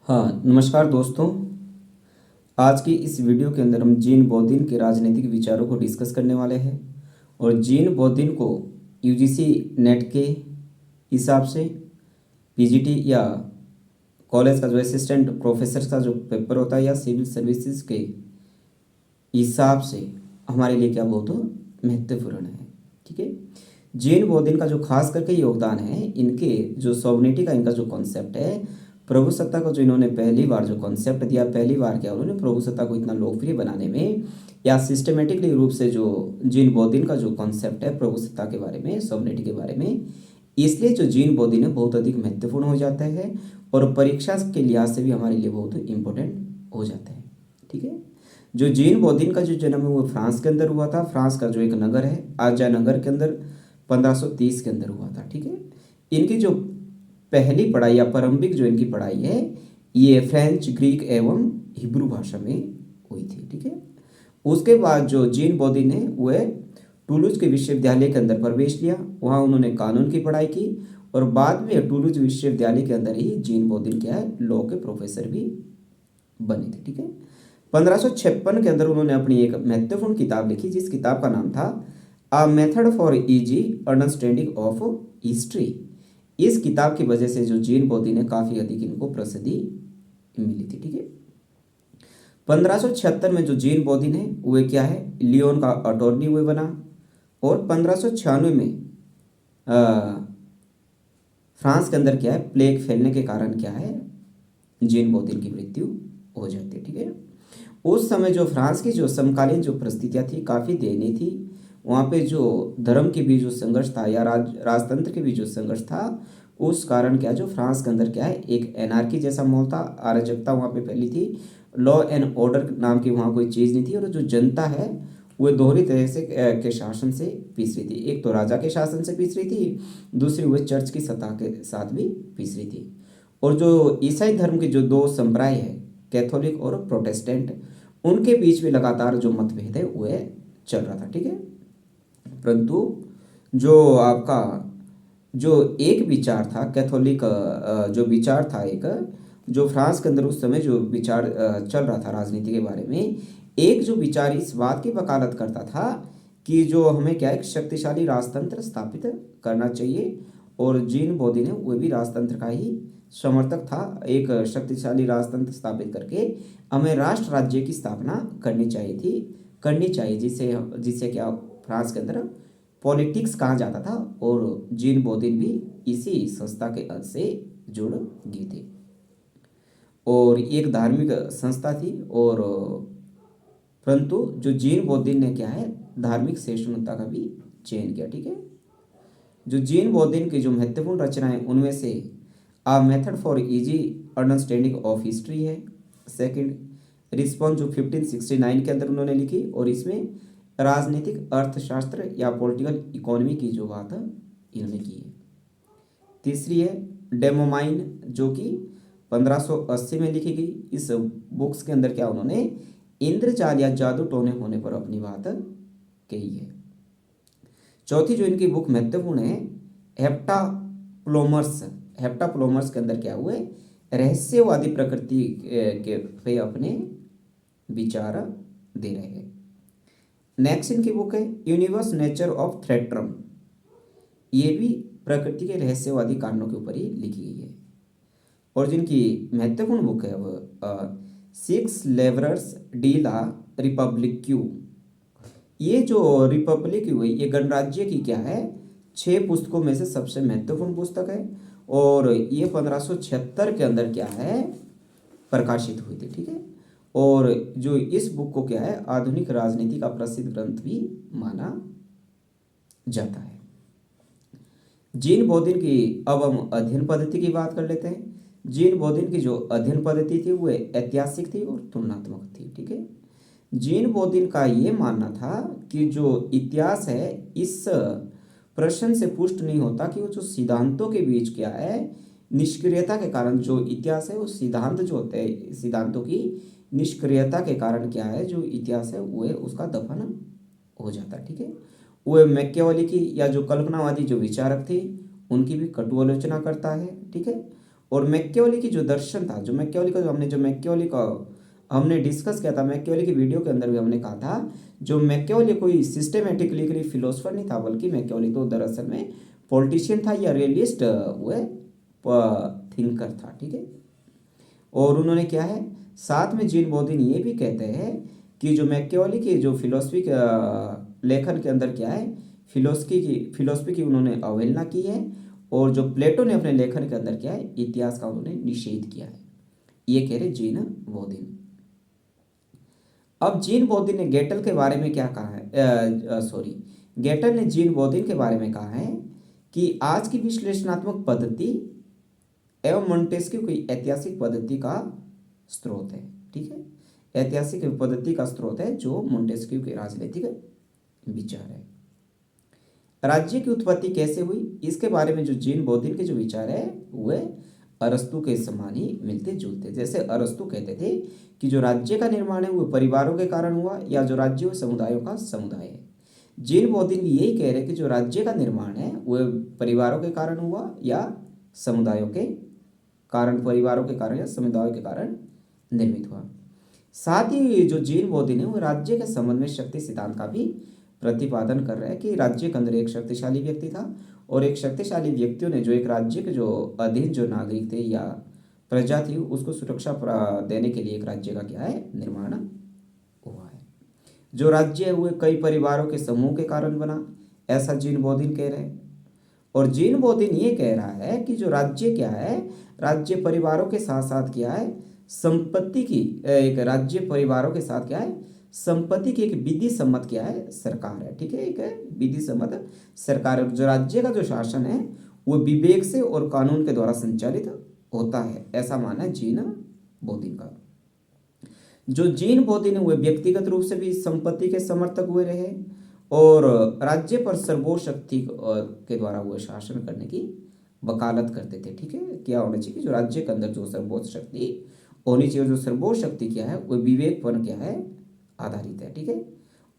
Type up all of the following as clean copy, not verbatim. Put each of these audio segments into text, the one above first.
हाँ, नमस्कार दोस्तों। आज की इस वीडियो के अंदर हम जीन बौद्दीन के राजनीतिक विचारों को डिस्कस करने वाले हैं। और जीन बौद्दीन को यूजीसी नेट के हिसाब से पीजीटी या कॉलेज का जो असिस्टेंट प्रोफेसर का जो पेपर होता है या सिविल सर्विसेज के हिसाब से हमारे लिए क्या बहुत महत्वपूर्ण है। ठीक है। जीन बौद्दीन का जो खास करके योगदान है, इनके जो सॉवरेनिटी का इनका जो कॉन्सेप्ट है, प्रभुसत्ता को जो इन्होंने पहली बार जो कॉन्सेप्ट दिया, पहली बार क्या उन्होंने प्रभुसत्ता को इतना लोकप्रिय बनाने में या सिस्टमेटिकली रूप से जो जीन बौद्दीन का जो कॉन्सेप्ट है प्रभुसत्ता के बारे में, सॉवरेनिटी के बारे में, इसलिए जो जीन बौद्दीन है बहुत अधिक महत्वपूर्ण हो जाता है और परीक्षा के लिहाज से भी हमारे लिए बहुत इंपॉर्टेंट हो जाता है। ठीक है। जो जीन बौद्दीन का जो जन्म है वो फ्रांस के अंदर हुआ था। फ्रांस का जो एक नगर है आजा नगर के अंदर 1530 के अंदर हुआ था। ठीक है। इनकी जो पहली पढ़ाई या प्रारंभिक जो इनकी पढ़ाई है ये फ्रेंच, ग्रीक एवं हिब्रू भाषा में हुई थी। ठीक है। उसके बाद जो जीन बौद्दीन है वह टूलूज के विश्वविद्यालय के अंदर प्रवेश लिया। वहाँ उन्होंने कानून की पढ़ाई की और बाद में टूलूज विश्वविद्यालय के अंदर ही जीन बौद्दीन क्या है लॉ के प्रोफेसर भी बने थे। ठीक है। 1556 के अंदर उन्होंने अपनी एक महत्वपूर्ण किताब लिखी जिस किताब का नाम था a method for easy understanding of history. इस किताब की वजह से जो जीन बौद्दीन ने काफ़ी अधिक इनको प्रसिद्धि मिली थी। ठीक है। 1576 में जो जीन बौद्दीन है वह क्या है लियोन का अटॉर्नी हुए बना और 1596 में फ्रांस के अंदर क्या है प्लेग फैलने के कारण क्या है जीन बौद्दीन की मृत्यु हो जाती है। ठीक है। उस समय जो फ्रांस की जो समकालीन जो परिस्थितियाँ थी काफ़ी दयनीय थी। वहाँ पे जो धर्म के बीच जो संघर्ष था या राजतंत्र के बीच जो संघर्ष था उस कारण क्या जो फ्रांस के अंदर क्या है एक एनार्की जैसा माहौल था, अराजकता वहाँ पे फैली थी। लॉ एंड ऑर्डर नाम की वहाँ कोई चीज़ नहीं थी और जो जनता है वो दोहरी तरह से के शासन से पिस रही थी। एक तो राजा के शासन से पिस रही थी, दूसरी वो चर्च की सत्ता के साथ भी पिस रही थी। और जो ईसाई धर्म के जो दो संप्रदाय है कैथोलिक और प्रोटेस्टेंट, उनके बीच में लगातार जो मतभेद है वह चल रहा था। ठीक है। परंतु जो आपका जो एक विचार था कैथोलिक जो विचार था एक जो फ्रांस के अंदर उस समय जो विचार चल रहा था राजनीति के बारे में, एक जो विचार इस बात की वकालत करता था कि जो हमें क्या एक शक्तिशाली राजतंत्र स्थापित करना चाहिए। और जीन बौद्दीन है वह भी राजतंत्र का ही समर्थक था। एक शक्तिशाली राजतंत्र स्थापित करके हमें राष्ट्र राज्य की स्थापना करनी चाहिए जिससे जिससे क्या फ्रांस के अंदर पॉलिटिक्स कहा जाता था। और जीन बौद्दीन भी इसी संस्था के अंश से जुड़ गए थे और एक धार्मिक संस्था थी। और परंतु जो जीन बौद्दीन ने क्या है धार्मिक सहिष्णुता का भी चयन किया। ठीक है। जो जीन बौद्दीन की जो महत्वपूर्ण रचनाएं उनमें से a method for easy understanding of history है। सेकंड रिस्पॉन्स जो 1569 के अंदर उन्होंने लिखी और इसमें राजनीतिक अर्थशास्त्र या पॉलिटिकल इकोनॉमी की जो बात है इन्होंने की है। तीसरी है डेमोमाइन जो कि 1580 में लिखी गई। इस बुक्स के अंदर क्या उन्होंने इंद्रजाल या जादू टोने होने पर अपनी बात कही है। चौथी जो इनकी बुक महत्वपूर्ण है हेप्टाप्लोमर्स। हेप्टाप्लोमर्स के अंदर क्या हुए रहस्यवादी प्रकृति के पे अपने विचार दे रहे हैं। नेक्स्ट इनकी बुक है यूनिवर्स नेचर ऑफ थ्रेट्रम। ये भी प्रकृति के रहस्यवादी कारणों के ऊपर ही लिखी गई है। और जिनकी महत्वपूर्ण बुक है वह सिक्स लेवरर्स डी ला रिपब्लिक्यू। ये जो रिपब्लिक हुई ये गणराज्य की क्या है 6 पुस्तकों में से सबसे महत्वपूर्ण पुस्तक है और ये 1576 के अंदर क्या है प्रकाशित हुई थी। ठीक है। और जो इस बुक को क्या है आधुनिक राजनीति का प्रसिद्ध ग्रंथ भी माना जाता है। जीन बौद्दीन की अब हम अध्ययन पद्धति की बात कर लेते हैं। जीन बौद्दीन की जो अध्ययन पद्धति थी वो ऐतिहासिक थी और तुलनात्मक थी। ठीक है। जीन बौद्दीन का ये मानना था कि जो इतिहास है इस प्रश्न से पुष्ट नहीं होता कि वो जो सिद्धांतों के बीच क्या है निष्क्रियता के कारण जो इतिहास है वो सिद्धांत जो होते हैं सिद्धांतों की निष्क्रियता के कारण क्या है जो इतिहास है वह उसका दफन हो जाता है। ठीक है। वह मैकियावेली की या जो कल्पनावादी जो विचारक थे उनकी भी कटु आलोचना करता है। ठीक है। और मैकियावेली की जो दर्शन था, जो मैकियावेली का जो मैकियावेली का हमने डिस्कस किया था, मैकियावेली की वीडियो के अंदर भी हमने कहा था, जो मैकियावेली कोई सिस्टेमेटिकली फिलोसफर नहीं था, बल्कि मैकियावेली तो दरअसल में पॉलिटिशियन था या रियलिस्ट वह थिंकर था, ठीक है। और उन्होंने क्या है, साथ में जीन बोधिन ये भी कहते हैं कि जो मैकियावेली की जो फिलोसफी लेखन के अंदर क्या है, फिलोसफी की उन्होंने अवहेलना की है, और जो प्लेटो ने अपने लेखन के अंदर क्या है, इतिहास का उन्होंने निषेध किया है, ये कह रहे जीन बोधिन। अब जीन बोधिन ने गेटल के बारे में क्या कहा है, सॉरी, गेटल ने जीन बोधिन के बारे में कहा है कि आज की विश्लेषणात्मक पद्धति एवं मोंटेस्क्यू की ऐतिहासिक पद्धति का स्रोत है, ठीक है। ऐतिहासिक पद्धति का स्रोत है जो मोंटेस्क्यू के राजनीतिक विचार है। राज्य की उत्पत्ति कैसे हुई, इसके बारे में जो जीन बोधिन के जो विचार है वह अरस्तु के समान ही मिलते जुलते। जैसे अरस्तु कहते थे कि जो राज्य का निर्माण है वो परिवारों के कारण हुआ, या जो राज्य वो समुदायों का समुदाय है। जीन बोधिन भी यही कह रहे हैं कि जो राज्य का निर्माण है वह परिवारों के कारण हुआ या समुदायों के कारण, परिवारों के कारण या समुदायों के कारण निर्मित हुआ। साथ ही जो जीन बोधिन है वो राज्य के संबंध में शक्ति सिद्धांत का भी प्रतिपादन कर रहा है कि राज्य के अंदर एक शक्तिशाली व्यक्ति था, और एक शक्तिशाली व्यक्तियों ने जो एक राज्य के जो अधीन जो नागरिक थे या प्रजा थी उसको सुरक्षा देने के लिए एक राज्य का क्या है, निर्माण हुआ है। जो राज्य है वो कई परिवारों के समूह के कारण बना, ऐसा जीन बोधिन कह रहे हैं। और जीन बोधिन ये कह रहा है कि जो राज्य क्या है, राज्य परिवारों के साथ साथ क्या है, संपत्ति की एक राज्य परिवारों के साथ क्या है, संपत्ति की एक विधि सम्मत क्या है, सरकार है, ठीक है। एक विधि सम्मत सरकार है। जो राज्य का जो शासन है वो विवेक से और कानून के द्वारा संचालित होता है, ऐसा मानना है जीन बोधिन का। जो जीन बोधिन है वो व्यक्तिगत रूप से भी संपत्ति के समर्थक हुए रहे, और राज्य पर सर्वोच्च शक्ति के द्वारा वो शासन करने की वकालत करते थे, ठीक है। क्या होना चाहिए कि जो राज्य के अंदर जो सर्वोच्च शक्ति होनी चाहिए, जो सर्वोच्च शक्ति क्या है वो विवेक पर क्या है, आधारित है, ठीक है।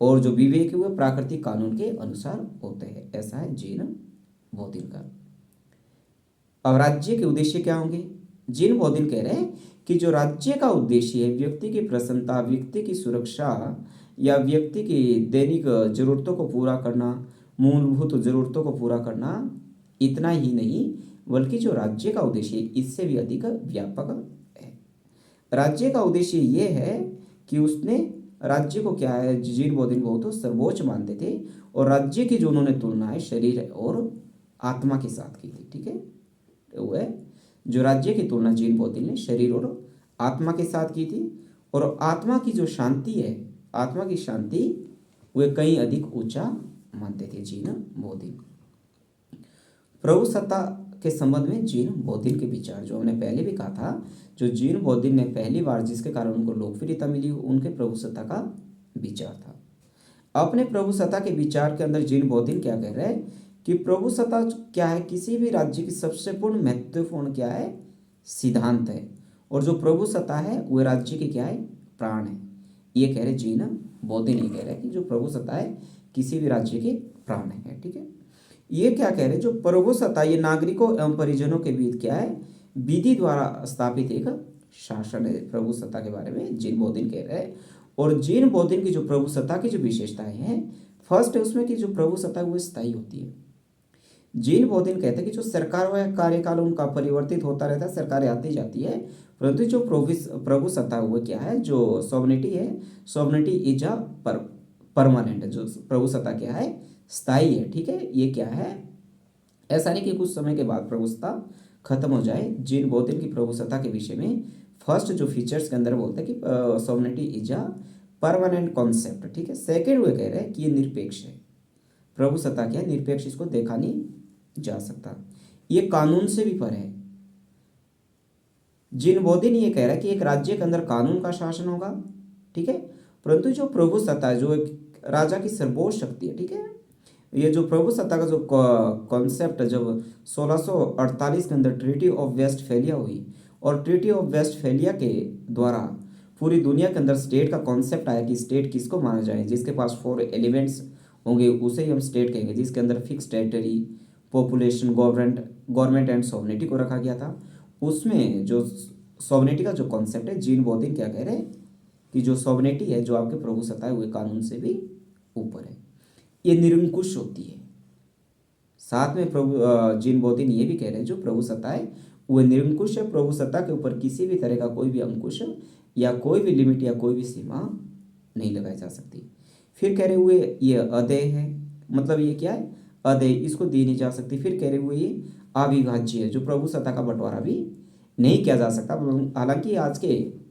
और जो विवेक है वो प्राकृतिक कानून के अनुसार होते हैं, ऐसा है जीन बोधिन का। अब राज्य के उद्देश्य क्या होंगे, जीन बोधिन कह रहे हैं कि जो राज्य का उद्देश्य है व्यक्ति की प्रसन्नता, व्यक्ति की सुरक्षा या व्यक्ति की दैनिक जरूरतों को पूरा करना, मूलभूत जरूरतों को पूरा करना, इतना ही नहीं बल्कि जो राज्य का उद्देश्य इससे भी अधिक व्यापक है। राज्य का उद्देश्य ये है कि उसने राज्य को क्या है, जीन बोधिन को तो सर्वोच्च मानते थे, और राज्य की जो उन्होंने तुलना है शरीर और आत्मा के साथ की थी, ठीक है। वह जो राज्य की तुलना जीन बोधिन ने शरीर और आत्मा के साथ की थी, और आत्मा की जो शांति है, आत्मा की शांति वे कहीं अधिक ऊंचा मानते थे जीन बोधिन। प्रभु सत्ता के संबंध में जीन बोधिन के विचार, जो हमने पहले भी कहा था, जो जीन बोधिन ने पहली बार जिसके कारण उनको लोकप्रियता मिली उनके प्रभु सत्ता का विचार था। अपने प्रभु सत्ता के विचार के अंदर जीन बोधिन क्या कह रहे हैं कि प्रभु सत्ता क्या है, किसी भी राज्य की सबसे पूर्ण महत्वपूर्ण क्या है, सिद्धांत है, और जो प्रभु सत्ता है वह राज्य की क्या है, प्राण है। ये कह रहे जीन बोधिन, ये कह रहे हैं कि जो प्रभु सत्ता है किसी भी राज्य के प्राण है, ठीक है। ये क्या कह रहे हैं, जो प्रभु सत्ता ये नागरिकों एवं परिजनों के बीच क्या है, विधि द्वारा स्थापित एक शासन है। प्रभु सत्ता के बारे में जीन बोधिन कह रहे हैं। और जीन बोधिन की जो प्रभु सत्ता की जो विशेषताएं हैं, फर्स्ट है उसमें कि जो प्रभु सत्ता है वो स्थायी होती है। जीन बोधिन कहते हैं कि जो सरकार व कार्यकाल उनका परिवर्तित होता रहता है, सरकारें आती जाती है, परंतु जो प्रभु सत्ता वो क्या है, जो सॉवरेनिटी है, सॉवरेनिटी इज अ परमानेंट है। जो प्रभु सत्ता क्या है, स्थायी है, ठीक है। ये क्या है, ऐसा नहीं कि कुछ समय के बाद प्रभु सत्ता खत्म हो जाए। जीन बोधिन की प्रभु सत्ता के विषय में फर्स्ट जो फीचर्स के अंदर बोलते हैं कि sovereignty is a permanent concept, ठीक है। सेकेंड वे कह रहे हैं कि ये निरपेक्ष है। प्रभु सत्ता क्या है, निरपेक्ष, इसको देखा नहीं जा सकता, ये कानून से भी परे है। जीन बोधिन ये कह रहा है कि एक राज्य के अंदर कानून का शासन होगा, ठीक है, परंतु जो प्रभु सत्ता है, जो एक राजा की सर्वोच्च शक्ति है, ठीक है, ये जो प्रभु सत्ता का जो कॉन्सेप्ट जब 1648 के अंदर ट्रीटी ऑफ वेस्टफैलिया हुई, और ट्रीटी ऑफ वेस्टफैलिया के द्वारा पूरी दुनिया के अंदर स्टेट का कॉन्सेप्ट आया कि स्टेट किसको माना जाए, जिसके पास 4 एलिमेंट्स होंगे उसे ही हम स्टेट कहेंगे, जिसके अंदर fix territory, population, government and sovereignty को रखा गया था। उसमें जो सॉवरेनिटी का जो कॉन्सेप्ट है, जीन बोथिन क्या कह रहे हैं कि जो सॉवरेनिटी है, जो आपके प्रभुसत्ता है, वो कानून से भी ऊपर है, ये निरंकुश होती है। साथ में जीन बोथिन ये भी कह रहे हैं जो प्रभुसत्ता है वो निरंकुश है, प्रभुसत्ता के ऊपर किसी भी तरह का कोई भी अंकुश या कोई भी लिमिट या कोई भी सीमा नहीं लगाई जा सकती। फिर कह रहे हुए ये अदेय है, मतलब ये क्या है, अदेय, इसको दी नहीं जा सकती। फिर कह रहे हुए ये अविभाज्य है, जो प्रभुसत्ता का बंटवारा भी नहीं किया जा सकता। हालांकि आज के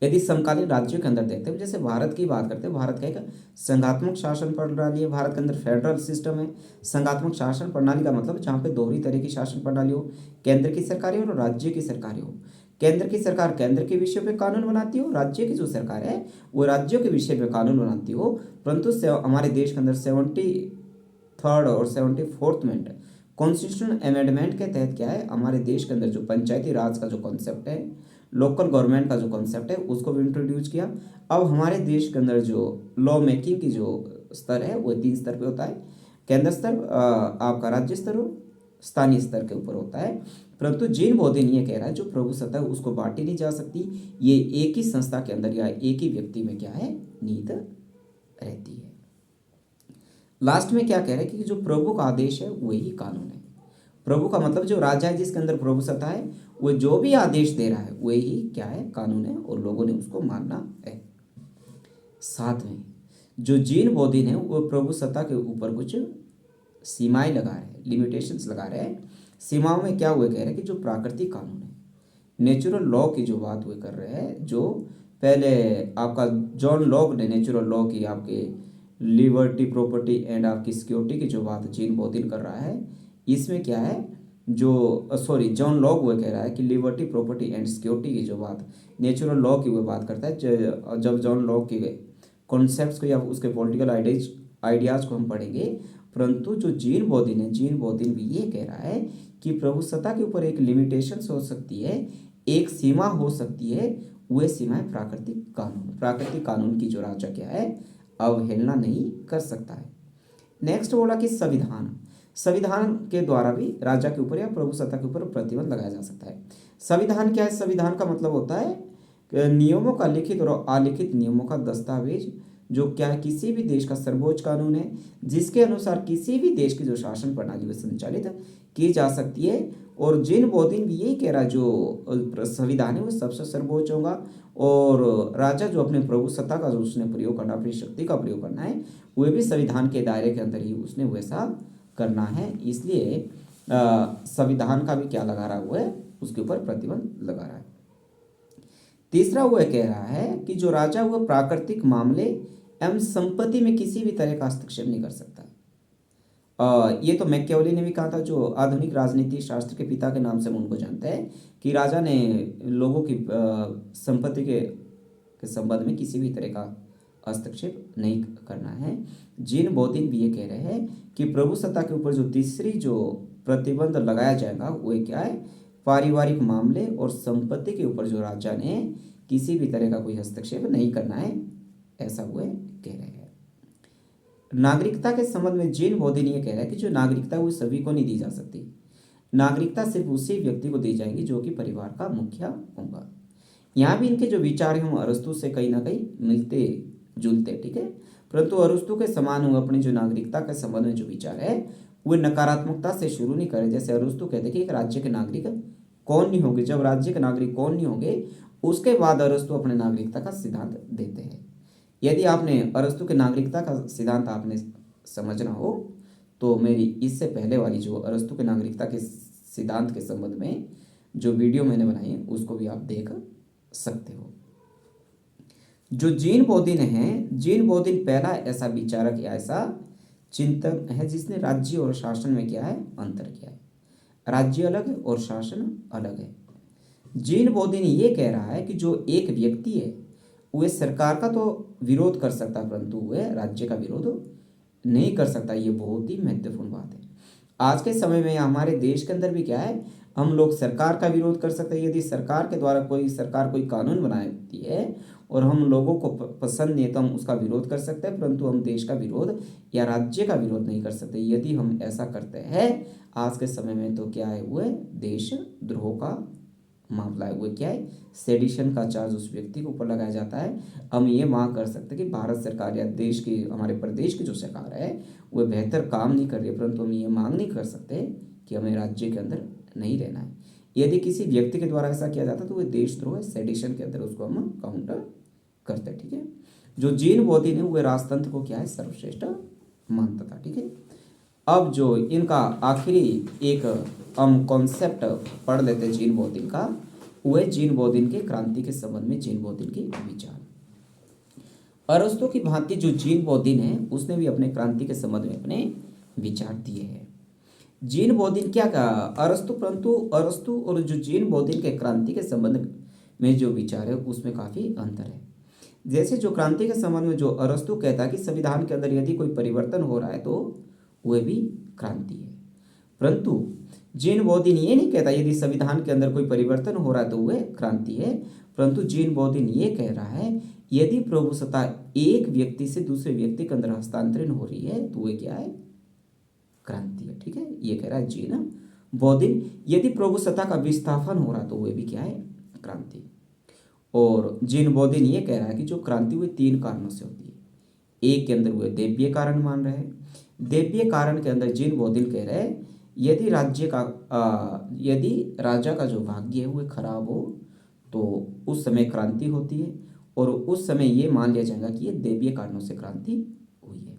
यदि समकालीन राज्यों के अंदर देखते हैं, जैसे भारत की बात करते हैं, भारत का एक संघात्मक शासन प्रणाली है, भारत के अंदर फेडरल सिस्टम है। संघात्मक शासन प्रणाली का मतलब जहाँ पे दोहरी तरह की शासन प्रणाली हो, केंद्र की सरकारें और राज्य की सरकारें हो। केंद्र की सरकार केंद्र के विषय पे कानून बनाती हो, राज्य की जो सरकार है वो राज्यों के विषय पे कानून बनाती हो। परंतु हमारे देश के अंदर 73rd और 74th अमेंडमेंट, कॉन्स्टिट्यूशनल अमेंडमेंट के तहत क्या है, हमारे देश के अंदर जो पंचायती राज का जो कॉन्सेप्ट है, लोकल गवर्नमेंट का जो कॉन्सेप्ट है, उसको भी इंट्रोड्यूस किया। अब हमारे देश के अंदर जो लॉ मेकिंग की जो स्तर है वो 3 स्तर पे होता है, केंद्र स्तर, आपका राज्य स्तर और स्थानीय स्तर के ऊपर होता है। परंतु जीन बोथिन ये कह रहा है जो प्रभुसत्ता है उसको बांटी नहीं जा सकती, ये एक ही संस्था के अंदर या एक ही व्यक्ति में क्या है, नीत रहती है। लास्ट में क्या कह रहे हैं कि जो प्रभु का आदेश है वही कानून है। प्रभु का मतलब जो राजा है जिसके अंदर प्रभुसत्ता है, वो जो भी आदेश दे रहा है वही क्या है, कानून है, और लोगों ने उसको मानना है। साथ में जो जीन बोथिन है वो प्रभुसत्ता के ऊपर कुछ सीमाएं लगा रहे हैं, लिमिटेशंस लगा रहे हैं। सीमाओं में क्या हुए कह रहे हैं कि जो प्राकृतिक कानून है, नेचुरल लॉ की जो बात हुए कर रहे हैं, जो पहले आपका जॉन लॉक ने नेचुरल लॉ की आपके लिबर्टी, प्रॉपर्टी एंड आपकी सिक्योरिटी की जो बात जीन बोथिन कर रहा है, इसमें क्या है, जो जॉन लॉक वो कह रहा है कि लिबर्टी, प्रॉपर्टी एंड सिक्योरिटी की जो बात नेचुरल लॉ की वो बात करता है। जब जॉन लॉक के कॉन्सेप्ट्स को या उसके पॉलिटिकल आइडियाज़ को हम पढ़ेंगे। परंतु जो जीन बोथिन है, जीन बोथिन भी ये कह रहा है कि प्रभुसत्ता के ऊपर एक लिमिटेशंस हो सकती है, एक सीमा हो सकती है, वह सीमा है प्राकृतिक कानून। प्राकृतिक कानून की जो राजा क्या है, अवहेलना नहीं कर सकता है। नेक्स्ट बोला कि संविधान, संविधान के द्वारा भी राजा के ऊपर या प्रभुसत्ता के ऊपर प्रतिबंध लगाया जा सकता है। संविधान क्या है, संविधान का मतलब होता है नियमों का लिखित और अलिखित नियमों का दस्तावेज, जो क्या है, किसी भी देश का सर्वोच्च कानून है, जिसके अनुसार किसी भी देश की जो शासन प्रणाली वो संचालित की जा सकती है। और जीन बोथिन भी यही कह रहा है जो संविधान है वो सबसे सर्वोच्च होगा, और राजा जो अपने प्रभुसत्ता का जो उसने प्रयोग करना, अपनी शक्ति का प्रयोग करना है, वह भी संविधान के दायरे के अंदर ही उसने वैसा करना है। इसलिए संविधान का भी क्या लगा रहा है, वो है उसके ऊपर प्रतिबंध लगा रहा है। तीसरा वो कह रहा है कि जो राजा वो प्राकृतिक मामले एवं संपत्ति में किसी भी तरह का हस्तक्षेप नहीं कर सकता। ये तो मैकियावेली ने भी कहा था, जो आधुनिक राजनीति शास्त्र के पिता के नाम से हम उनको जानते हैं, कि राजा ने लोगों की संपत्ति के संबंध में किसी भी तरह का हस्तक्षेप नहीं करना है। जीन बोथिन भी ये कह रहे हैं कि प्रभुसत्ता के ऊपर जो तीसरी जो प्रतिबंध लगाया जाएगा वो क्या है, पारिवारिक मामले और संपत्ति के ऊपर जो राजा ने किसी भी तरह का कोई हस्तक्षेप नहीं करना है, ऐसा वो कह रहे हैं। नागरिकता के संबंध में जीन बोथिन ये कह रहा है कि जो नागरिकता वो सभी को नहीं दी जा सकती, नागरिकता सिर्फ उसी व्यक्ति को दी जाएगी जो कि परिवार का मुखिया होगा। यहाँ भी इनके जो विचार हैं वो अरस्तु से कहीं ना कहीं मिलते जुलते, ठीक है। परंतु अरस्तु के समान वो अपनी जो नागरिकता के संबंध में जो विचार है वो नकारात्मकता से शुरू नहीं करे। जैसे अरस्तु कहते कि एक राज्य के नागरिक कौन नहीं होंगे, जब राज्य के नागरिक कौन नहीं होंगे उसके बाद अरस्तु अपने नागरिकता का सिद्धांत देते हैं। यदि आपने अरस्तु के नागरिकता का सिद्धांत आपने समझना हो तो मेरी इससे पहले वाली जो अरस्तु के नागरिकता के सिद्धांत के संबंध में जो वीडियो मैंने बनाई है उसको भी आप देख सकते हो। जो जीन बोथिन है, जीन बोथिन पहला ऐसा विचारक या ऐसा चिंतक है जिसने राज्य और शासन में क्या है, अंतर किया है। राज्य अलग है और शासन अलग है। जीन बोथिन ये कह रहा है कि जो एक व्यक्ति है वह सरकार का तो विरोध कर सकता है परंतु वह राज्य का विरोध नहीं कर सकता। ये बहुत ही महत्वपूर्ण बात है। आज के समय में हमारे देश के अंदर भी क्या है, हम लोग सरकार का विरोध कर सकते हैं। यदि सरकार के द्वारा सरकार कोई कानून बनाती है और हम लोगों को पसंद नहीं है तो हम उसका विरोध कर सकते हैं, परंतु हम देश का विरोध या राज्य का विरोध नहीं कर सकते। यदि हम ऐसा करते हैं आज के समय में तो क्या है, वो देशद्रोह का मामला है, वो क्या है, सेडिशन का चार्ज उस व्यक्ति के ऊपर लगाया जाता है। हम ये मांग कर सकते हैं कि भारत सरकार या देश की, हमारे प्रदेश की जो सरकार है वो बेहतर काम नहीं कर रही है, परंतु हम ये मांग नहीं कर सकते कि हमें राज्य के अंदर नहीं रहना है। यदि किसी व्यक्ति के द्वारा ऐसा किया जाता है तो वो देशद्रोह है, सेडिशन के अंदर उसको हम काउंटर करते हैं। ठीक है, जो जीन बोधिन है वो राजतंत्र को क्या है, सर्वश्रेष्ठ मानता था। ठीक है, अब जो इनका आखिरी एक हम कॉन्सेप्ट पढ़ लेते हैं जीन बोधिन का, वो है जीन बोधिन के क्रांति के संबंध में जीन बोधिन के विचार। अरस्तु की भांति जो जीन बोधिन है उसने भी अपने क्रांति के संबंध में अपने विचार दिए हैं। जीन बोधिन क्या कहा, अरस्तु, परंतु अरस्तु और जो जीन बोधिन के क्रांति के संबंध में जो विचार है उसमें काफी अंतर है। जैसे जो क्रांति के संबंध में जो अरस्तु कहता है कि संविधान के अंदर यदि कोई परिवर्तन हो रहा है तो वह भी क्रांति है, परंतु जीन बोधिन ये नहीं कहता यदि संविधान के अंदर कोई परिवर्तन हो रहा है तो वह क्रांति है, परंतु जीन बोधिन ये कह रहा है यदि प्रभुसत्ता एक व्यक्ति से दूसरे व्यक्ति के अंदर हस्तांतरण हो रही है तो वह क्या है, क्रांति है। ठीक है, ये कह रहा है जीन बोधिन। यदि प्रभुसत्ता का विस्थापन हो रहा है तो वह भी क्या है, क्रांति। और जीन बोधिन ये कह रहा है कि जो क्रांति हुई 3 कारणों से होती है। एक के अंदर वो देवीय कारण मान रहे हैं। देवीय कारण के अंदर जीन बोधिन कह रहे हैं यदि यदि राजा का जो भाग्य है वो खराब हो तो उस समय क्रांति होती है, और उस समय ये मान लिया जाएगा कि ये देवीय कारणों से क्रांति हुई है।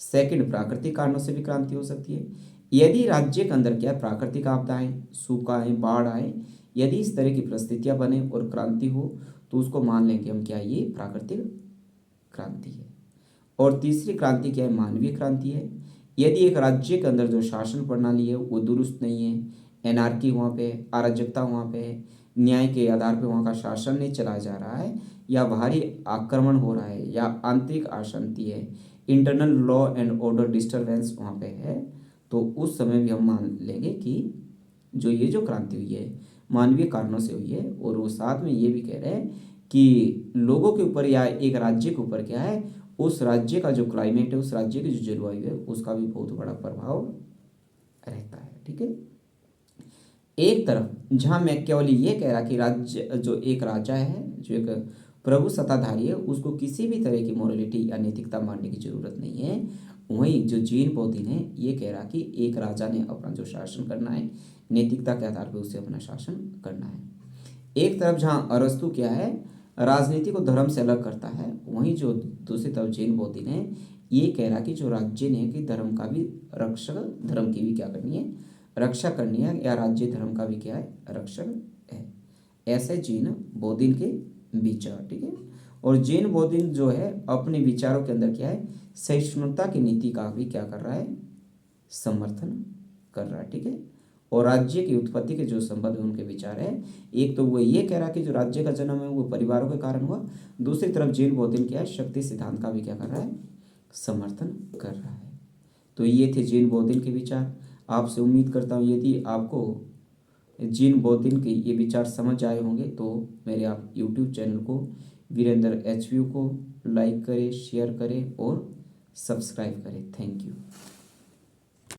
सेकंड, प्राकृतिक कारणों से भी क्रांति हो सकती है। यदि राज्य के अंदर क्या प्राकृतिक आपदाएं, सूखा आए, बाढ़ आए, यदि इस तरह की परिस्थितियां बने और क्रांति हो तो उसको मान लेंगे हम क्या, ये प्राकृतिक क्रांति है। और तीसरी क्रांति क्या है, मानवीय क्रांति है। यदि एक राज्य के अंदर जो शासन प्रणाली है वो दुरुस्त नहीं है, एनार्की वहाँ पे, अराजकता वहाँ पे है, न्याय के आधार पे वहाँ का शासन नहीं चलाया जा रहा है, या बाहरी आक्रमण हो रहा है, या आंतरिक अशांति है, internal law and order disturbance वहाँ पे है, तो उस समय भी हम मान लेंगे कि जो ये जो क्रांति हुई है मानवीय कारणों से हुई है। और वो साथ में ये भी कह रहे हैं कि लोगों के ऊपर या एक राज्य के ऊपर क्या है, उस राज्य का जो क्लाइमेट है, उस राज्य की जो जलवायु है उसका भी बहुत बड़ा प्रभाव रहता है। ठीक है, एक तरफ जहां मैकियावेली ये कह रहा कि राज्य जो एक राजा है, जो एक प्रभु सत्ताधारी है, उसको किसी भी तरह की मोरलिटी या नैतिकता मानने की जरूरत नहीं है, वहीं जो जीन बोधिन है ये कह रहा कि एक राजा ने अपना जो शासन करना है नैतिकता के आधार पर उसे अपना शासन करना है। एक तरफ जहाँ अरस्तु क्या है, राजनीति को धर्म से अलग करता है, वहीं जो दूसरी तरफ जीन बोधिन है ये कह रहा कि जो राज्य ने कि धर्म का भी रक्षक, धर्म की भी क्या करनी है, रक्षा करनी है, या राज्य धर्म का भी क्या है, रक्षक है। ऐसे जीन बोधिन के विचार। ठीक है, और जीन बोधिन जो है अपने विचारों के अंदर क्या है, सहिष्णुता की नीति का भी क्या कर रहा है, समर्थन कर रहा है। ठीक है, और राज्य की उत्पत्ति के जो संबंध में उनके विचार है, एक तो वो ये कह रहा कि जो राज्य का जन्म है वो परिवारों के कारण हुआ, दूसरी तरफ जीन बोधिन क्या है, शक्ति सिद्धांत का भी क्या कर रहा है, समर्थन कर रहा है। तो ये थे जीन बोधिन के विचार। आपसे उम्मीद करता हूँ यदि आपको जीन बोधिन के ये विचार समझ आए होंगे तो मेरे आप यूट्यूब चैनल को वीरेंद्र HVU को लाइक करें, शेयर करें और सब्सक्राइब करें। Thank you.